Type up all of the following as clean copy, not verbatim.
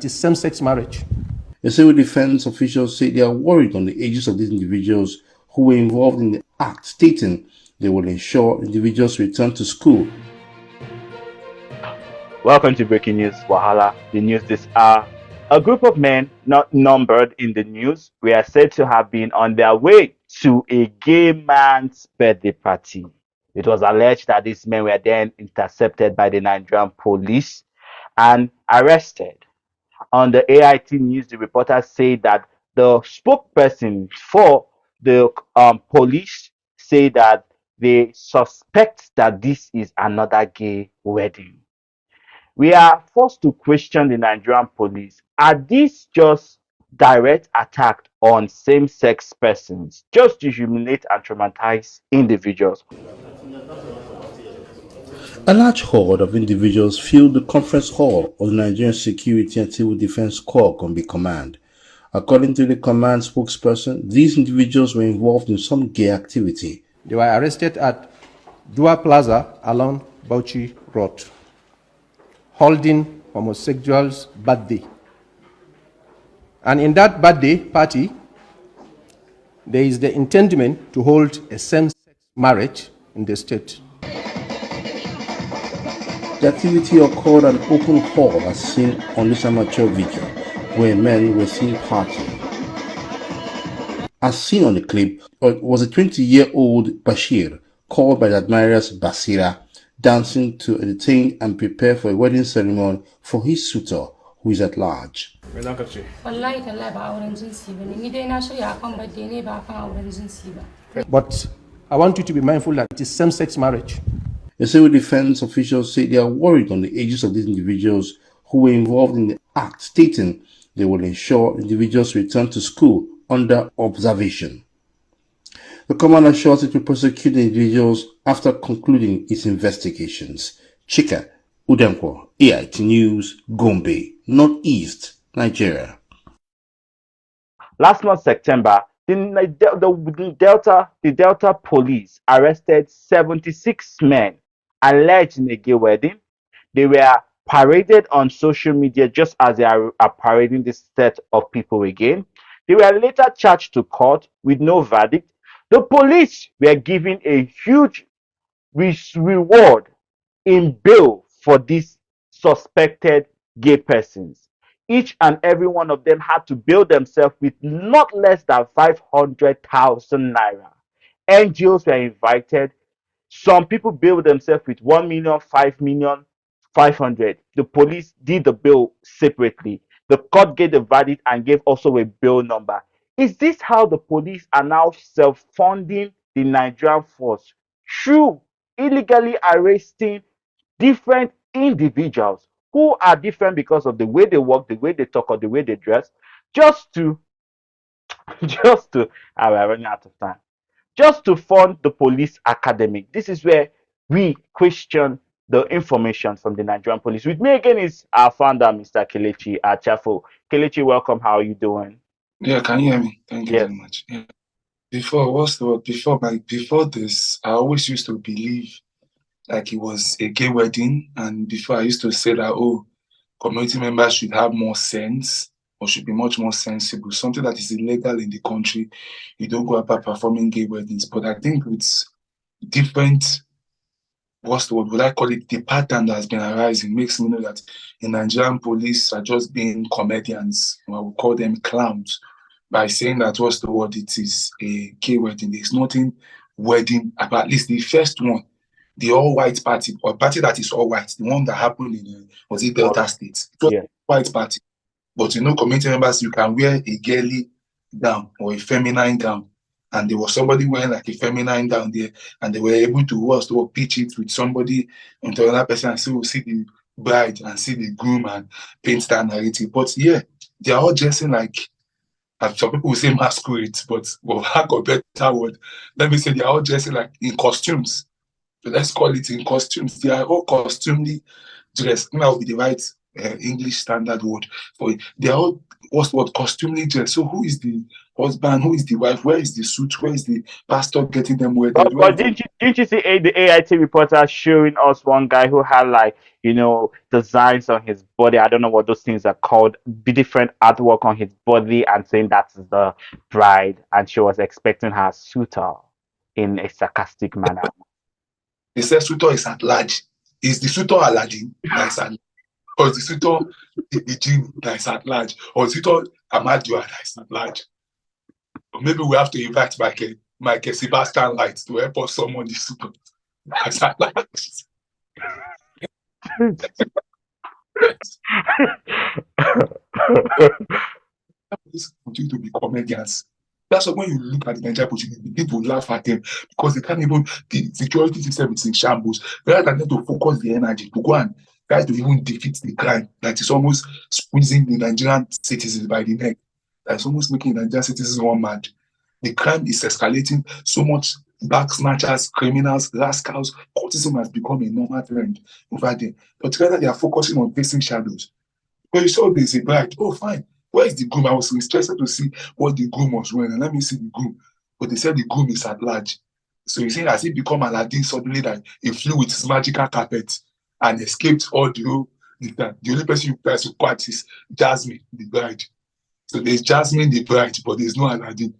it is same-sex marriage. The civil defense officials say they are worried on the ages of these individuals who were involved in the act, stating they will ensure individuals return to school. Welcome to Breaking News Wahala, the news this hour. A group of men not numbered in the news were said to have been on their way to a gay man's birthday party. It was alleged that these men were then intercepted by the Nigerian police and arrested. On the AIT news, the reporters say that the spokesperson for the police say that they suspect that this is another gay wedding. We are forced to question the Nigerian police. Are these just direct attacks on same-sex persons just to humiliate and traumatize individuals? A large horde of individuals filled the conference hall of the Nigerian Security and Civil Defense Corps Gombe Command. According to the command spokesperson, these individuals were involved in some gay activity. They were arrested at Dua Plaza along Bauchi Road, holding homosexuals' birthday. And in that birthday party, there is the intendment to hold a same-sex marriage in the state. The activity occurred at an open hall as seen on this amateur video, where men were seen partying. As seen on the clip, it was a 20-year-old Bashir, called by the admirers Basira, dancing to entertain and prepare for a wedding ceremony for his suitor, who is at large. But I want you to be mindful that it is same-sex marriage. The civil defense officials say they are worried on the ages of these individuals who were involved in the act, stating they will ensure individuals return to school under observation. The command assures it will prosecute the individuals after concluding its investigations. Chika Udenkwo, AIT News, Gombe, Northeast, Nigeria. Last month, September, the Delta police arrested 76 men alleged in a gay wedding. They were paraded on social media just as they are parading this set of people again. They were later charged to court with no verdict. The police were given a huge reward in bail for these suspected gay persons. Each and every one of them had to bail themselves with not less than 500,000 naira. NGOs were invited. Some people bailed themselves with 1 million, 5 million, 500. The police did the bail separately. The court gave the verdict and gave also a bail number. Is this how the police are now self-funding the Nigerian force through illegally arresting different individuals who are different because of the way they walk, the way they talk, or the way they dress, just to I'm running out of time. Just to fund the police academy. This is where we question the information from the Nigerian police. With me again is our founder, Mr. Kelechi Achafo. Kelechi, welcome. How are you doing? Yeah, can you hear me? Thank you very much. Yeah. Before this, I always used to believe like it was a gay wedding, and before I used to say that community members should have more sense or should be much more sensible. Something that is illegal in the country, you don't go about performing gay weddings. But I think it's different. Would I call it? The pattern that has been arising makes me know that the Nigerian police are just being comedians. I would call them clowns by saying that it is a gay wedding. There's nothing wedding about, at least the first one, the all-white party, or party that is all-white, the one that happened in Delta State. It was a white party. But community members, you can wear a girly gown or a feminine gown. And there was somebody wearing like a feminine down there, and they were able to pitch it with somebody and to another person and see the bride and see the groom and paint that narrative. But yeah, they are all dressing like, some people will say masquerade, but lack of better word, let me say they are all dressing like in costumes. So let's call it in costumes. They are all costumely dressed. That would be the right English standard word for it. They are all costumely dressed. So who is the husband? Who is the wife? Where is the suit? Where is the pastor getting them wedded? Where But is the didn't you see the AIT reporter showing us one guy who had like designs on his body? I don't know what those things are called. Different artwork on his body, and saying that's the bride, and she was expecting her suitor in a sarcastic manner. they say suitor is at large? Is the suitor Aladdin that is at large? Or is the suitor the genie that is at large? Or is the suitor Amadua that is at large? Or maybe we have to invite Michael Sebastian Light to help us summon the suitor that is at large. Police continue to be comedians. That's why when you look at the Nigerian police, you begin to laugh at them because they can't even, the security system is in shambles. Rather than them to focus the energy to go and try to even defeat the crime, that is almost squeezing the Nigerian citizens by the neck. That's almost making Nigerian citizens one mad. The crime is escalating so much. Back snatchers, criminals, rascals, cultism has become a normal trend over there. But together they are focusing on facing shadows. But you saw there's a bride. Oh, fine. Where is the groom? I was interested to see what the groom was wearing. And let me see the groom. But they said the groom is at large. So you see, as he become Aladdin suddenly, that he flew with his magical carpet and escaped all the only person who tries to catch is Jasmine, the bride. So there's Jasmine, the bride, but there's no Aladdin.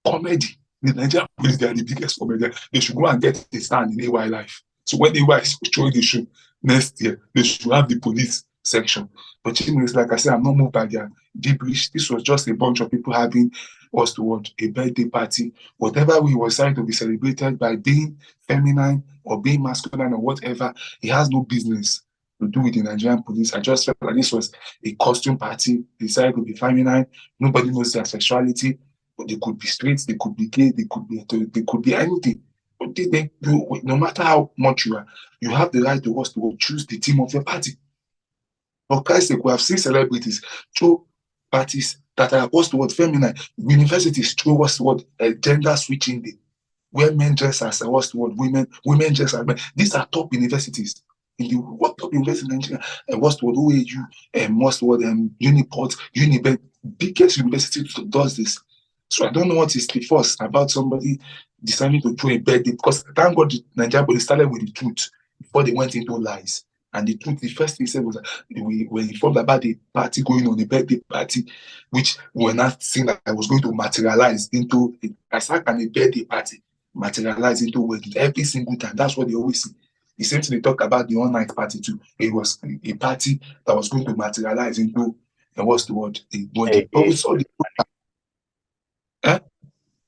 Comedy. The Nigerian police, they are the biggest comedian. They should go and get a stand in AY Life. So when AY is showing the show next year, they should have the police section. But anyways, like I said, I'm not moved by their gibberish. This was just a bunch of people having what's the word, a birthday party. Whatever we were trying to be celebrated by being feminine or being masculine or whatever, it has no business to do with the Nigerian police. I just felt like this was a costume party. They decided to be feminine. Nobody knows their sexuality. But they could be straight, they could be gay, they could be anything. But no matter how much you have the right to choose the team of your party. For Christ's sake, we have seen celebrities through parties that are what's the word feminine. Universities through what's the word gender switching day, where men dress as what's the word women dress as men. These are top universities. In the what top university in Nigeria and what's the word OAU and what's the word Uniport, Uniben, biggest university does this. So I don't know what is the first about somebody deciding to throw a birthday, because thank God the Nigerian police started with the truth before they went into lies. And the truth, the first thing he said was that we were informed about the party going on, the birthday party, which we were not seeing that I was going to materialize into a birthday party, materialize into wedding every single time. That's what they always see. The same thing they talk about the all-night party too. It was a party that was going to materialize into what's the word? A wedding. But we saw the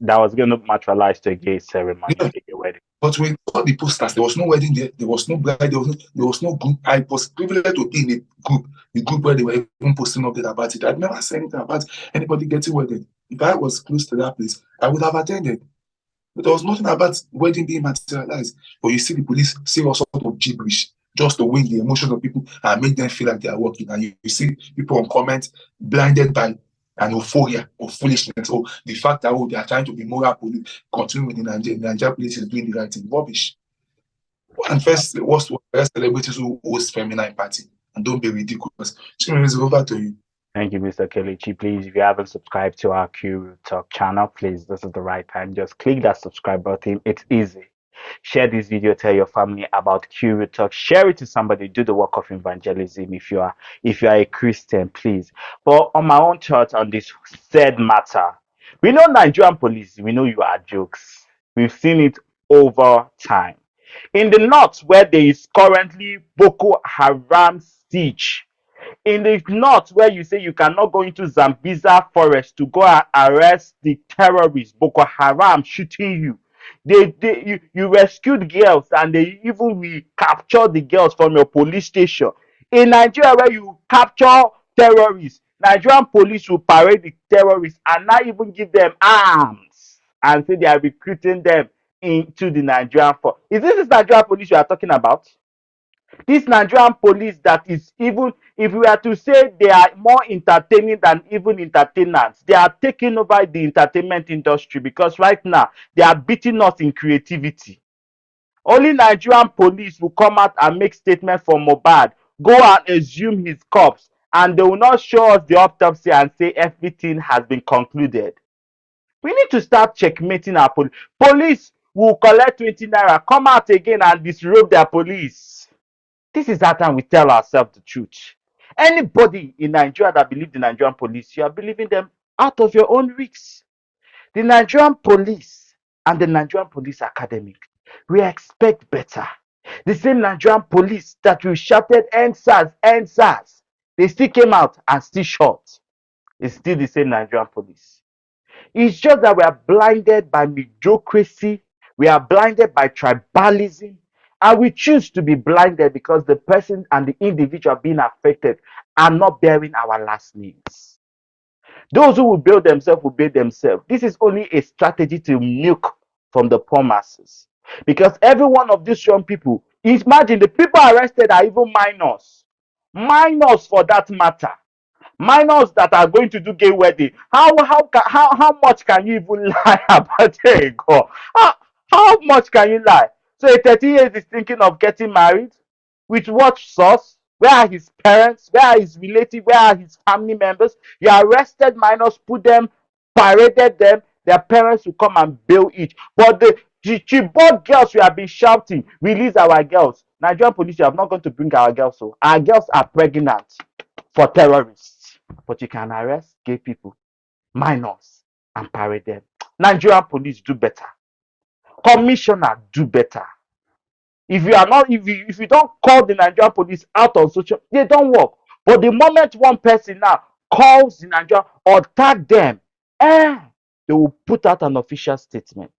that was going to materialize to a gay ceremony, yeah. a gay wedding. But when all the posters, there was no wedding there, there was no bride, there was no group. I was privileged to be in a group, the group where they were even posting updates about it. I'd never said anything about anybody getting wedded. If I was close to that place, I would have attended. But there was nothing about wedding being materialized. But you see the police say all sorts of gibberish just to win the emotions of people and make them feel like they are working. And you see people on comment blinded by an euphoria or foolishness, or the fact that they are trying to be moral police, continue with the Nigerian police is doing the right thing. Rubbish. And first, what's celebrities who host feminine party, and don't be ridiculous. Chimere, over to you. Thank you, Mr. Kelechi. Please, if you haven't subscribed to our Q Talk channel, please, this is the right time. Just click that subscribe button. It's easy. Share this video, tell your family about Q Talk. Share it to somebody. Do the work of evangelism if you are a Christian, please. But on my own thoughts on this said matter, we know Nigerian police, we know you are jokes. We've seen it over time. In the north, where there is currently Boko Haram siege, in the north where you say you cannot go into Zambiza forest to go and arrest the terrorists, Boko Haram shooting you. You rescued girls and they even recaptured the girls from your police station. In Nigeria, where you capture terrorists, Nigerian police will parade the terrorists and not even give them arms and say they are recruiting them into the Nigerian force. Is this Nigerian police you are talking about? This Nigerian police that is, even if we are to say they are more entertaining than even entertainers, they are taking over the entertainment industry, because right now they are beating us in creativity. Only Nigerian police will come out and make statements from Mohbad, go and exhume his corpse, and they will not show us the autopsy and say everything has been concluded. We need to start checkmating our police. Police will collect 20 naira, come out again and disrobe their police. This is that time we tell ourselves the truth. Anybody in Nigeria that believes the Nigerian police, you are believing them out of your own risks. The Nigerian police and the Nigerian Police Academy, we expect better. The same Nigerian police that we shouted end SARS, they still came out and still shot. It's still the same Nigerian police. It's just that we are blinded by mediocrity, we are blinded by tribalism, and we choose to be blinded because the person and the individual being affected are not bearing our last names. Those who will build themselves will build themselves. This is only a strategy to milk from the poor masses. Because every one of these young people, imagine the people arrested are even minors. Minors for that matter. Minors that are going to do gay wedding. How much can you even lie about it? How much can you lie? So a 13 years is thinking of getting married. With what source? Where are his parents? Where are his relatives? Where are his family members? You arrested minors, put them, paraded them. Their parents will come and bail each. But the Chibok girls, we have been shouting, release our girls. Nigerian police, you have not going to bring our girls. So our girls are pregnant for terrorists. But you can arrest gay people, minors, and parade them. Nigerian police do better. Commissioner do better. If you don't call the Nigerian police out on social, they don't work. But the moment one person now calls the Nigerian or tag them, they will put out an official statement.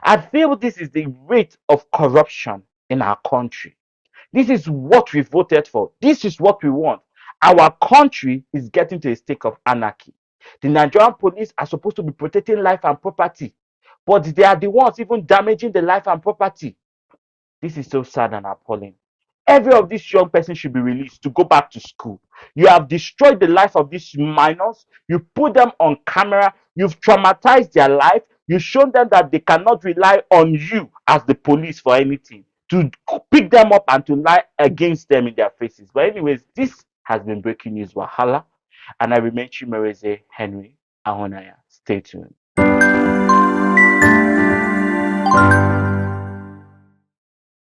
I feel this is the rate of corruption in our country. This is what we voted for. This is what we want. Our country is getting to a state of anarchy. The Nigerian police are supposed to be protecting life and property, but they are the ones even damaging the life and property. This is so sad and appalling. Every of these young persons should be released to go back to school. You have destroyed the life of these minors. You put them on camera. You've traumatized their life. You've shown them that they cannot rely on you as the police for anything, to pick them up and to lie against them in their faces. But anyways, this has been Breaking News Wahala. And I remain Chimereze Henry Ahonaya. Stay tuned.